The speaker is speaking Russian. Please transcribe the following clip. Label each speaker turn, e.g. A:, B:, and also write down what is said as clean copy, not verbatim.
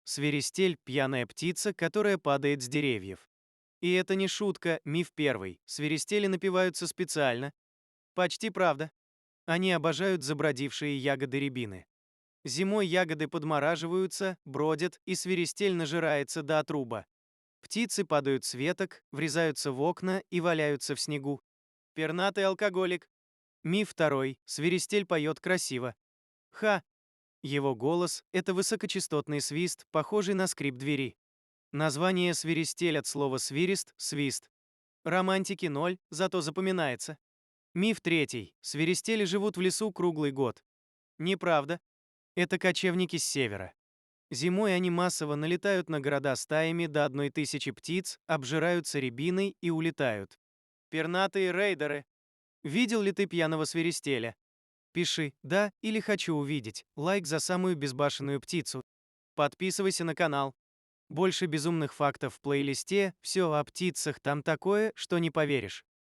A: Свиристель– пьяная птица, которая падает с деревьев. И это не шутка, миф первый. Свиристели напиваются специально. Почти правда. Они обожают забродившие ягоды рябины. Зимой ягоды подмораживаются, бродят, и свиристель нажирается до отруба. Птицы падают с веток, врезаются в окна и валяются в снегу. Пернатый алкоголик. Миф второй. Свиристель поет красиво. Ха! Его голос– это высокочастотный свист, похожий на скрип двери. Название свиристель от слова свирист– свист. Романтики ноль, зато запоминается. Миф третий. Свиристели живут в лесу круглый год. Неправда. Это кочевники с севера. Зимой они массово налетают на города стаями до 1000 птиц, обжираются рябиной и улетают. Пернатые рейдеры. Видел ли ты пьяного свиристеля? Пиши «да» или «хочу увидеть», лайк за самую безбашенную птицу. Подписывайся на канал. Больше безумных фактов в плейлисте, все о птицах, там такое, что не поверишь.